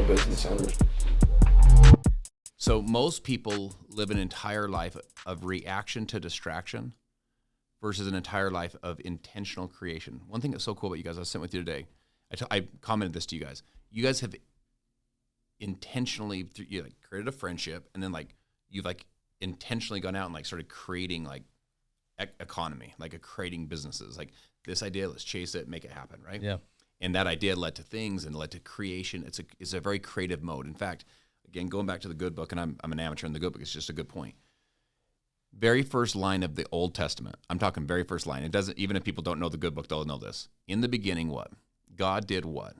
business owners. So most people live an entire life of reaction to distraction versus an entire life of intentional creation. One thing that's so cool about you guys, I was sitting with you today. I commented this to you guys. You guys have intentionally created a friendship, and then you've intentionally gone out and started creating economy, creating businesses. Like this idea, let's chase it, make it happen, right? Yeah. And that idea led to things and led to creation. It's a very creative mode. In fact, again, going back to the Good Book, and I'm an amateur in the Good Book, it's just a good point. Very first line of the Old Testament. I'm talking very first line. It doesn't, even if people don't know the Good Book, they'll know this. In the beginning, what? God did what?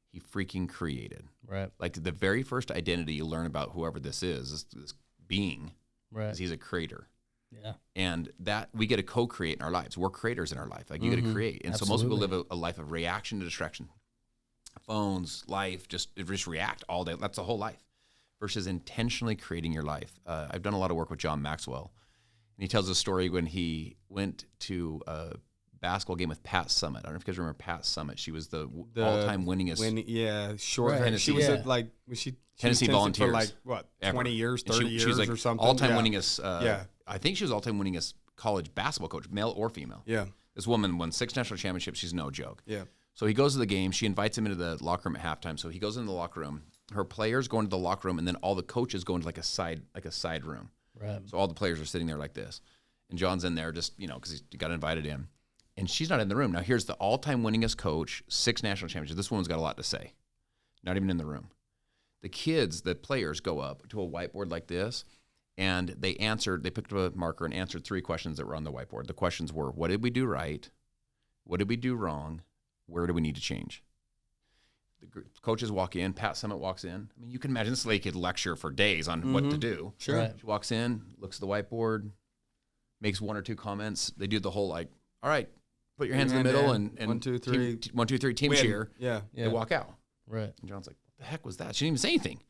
He freaking created. Right. Like the very first identity you learn about whoever this is, this being, Right. is he's a creator. Yeah. And that we get to co-create in our lives. We're creators in our life. Like you get to create. And so most people live a life of reaction to distraction. Phones, life, just react all day. That's the whole life. Versus intentionally creating your life. I've done a lot of work with John Maxwell. And he tells a story when he went to a basketball game with Pat Summitt. I don't know if you guys remember Pat Summitt. She was the all-time winningest. Short. Right. She was was she Tennessee Volunteers for 20 years, 30 years she was or something. All-time winningest. I think she was all-time winningest college basketball coach, male or female. Yeah. This woman won 6 national championships. She's no joke. Yeah. So he goes to the game. She invites him into the locker room at halftime. So he goes into the locker room. Her players go into the locker room, and then all the coaches go into a side room. Right. So all the players are sitting there like this, and John's in there just because he got invited in, and she's not in the room. Now here's the all-time winningest coach, 6 national championships. This woman's got a lot to say. Not even in the room. The kids, the players, go up to a whiteboard like this, and they picked up a marker and answered 3 questions that were on the whiteboard. The questions were, what did we do right? What did we do wrong? Where do we need to change? The coaches walk in. Pat Summitt walks in. I mean, you can imagine this lady could lecture for days on what to do. Sure. Right. She walks in, looks at the whiteboard, makes 1 or 2 comments. They do the whole all right, put your hands in the middle and 1, 2, 3. 1, 2, 3, team cheer. Yeah. They walk out. Right. And John's like, what the heck was that? She didn't even say anything.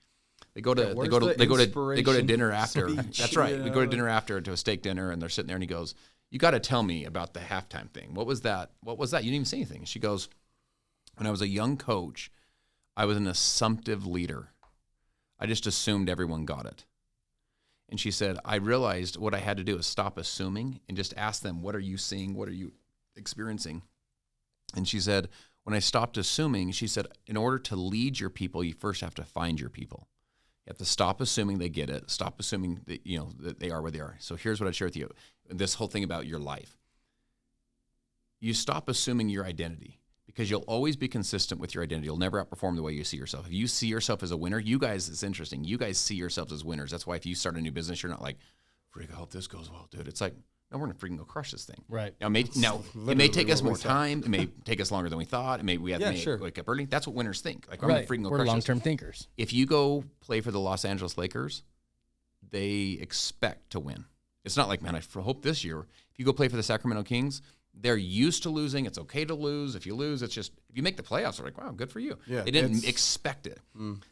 They go to where's they go the to dinner after. speech? That's right. Yeah. We go to dinner after to a steak dinner, and they're sitting there, and he goes, "You got to tell me about the halftime thing. What was that? What was that? You didn't even say anything." And she goes, "When I was a young coach, I was an assumptive leader. I just assumed everyone got it." And she said, "I realized what I had to do is stop assuming and just ask them, what are you seeing? What are you experiencing?" And she said, when I stopped assuming, she said, in order to lead your people, you first have to find your people. You have to stop assuming they get it. Stop assuming that, that they are where they are. So here's what I'd share with you. This whole thing about your life. You stop assuming your identity because you'll always be consistent with your identity. You'll never outperform the way you see yourself. If you see yourself as a winner, you guys, it's interesting. You guys see yourselves as winners. That's why if you start a new business, you're not like, freak, I hope this goes well, dude. It's like, no, we're going to freaking go crush this thing. Right. Now, it may take us more time. It may take us longer than we thought. We have to wake up early. That's what winners think. Like, I'm going to freaking go We're crush this. long-term thinkers. If you go play for the Los Angeles Lakers, they expect to win. It's not like, man, I hope this year. If you go play for the Sacramento Kings, they're used to losing. It's okay to lose. If you lose, it's just, if you make the playoffs, they're like, wow, good for you. Yeah, they didn't expect it.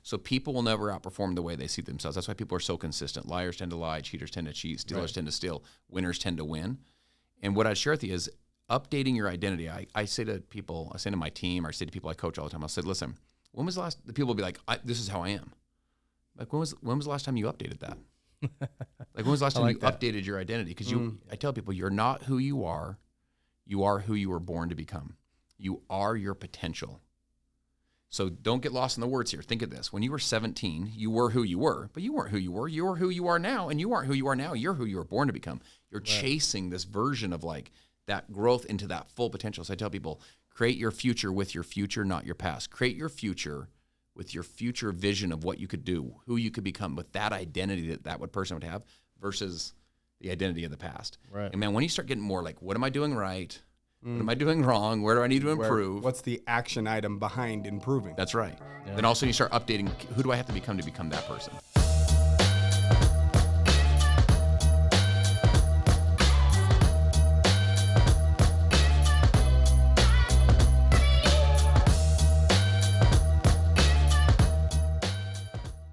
So people will never outperform the way they see themselves. That's why people are so consistent. Liars tend to lie. Cheaters tend to cheat. Stealers tend to steal. Winners tend to win. And what I'd share with you is updating your identity. I say to people, I say to my team, or I say to people I coach all the time, I'll say, listen, when was the last, the people will be like, this is how I am. Like, when was the last time you updated that? Like, when was the last time you updated your identity? Because I tell people, you're not who you are who you were born to become. You are your potential. So don't get lost in the words here. Think of this. When you were 17, you were who you were, but you weren't who you were. You were who you are now, and you aren't who you are now. You're who you were born to become. You're chasing this version of that growth into that full potential. So I tell people, create your future with your future, not your past. Create your future with your future vision of what you could do, who you could become with that identity that person would have versus the identity of the past. Right. And man, when you start getting more like, what am I doing right? What am I doing wrong? Where do I need to improve? What's the action item behind improving? That's right. Yeah. Then also you start updating, who do I have to become that person?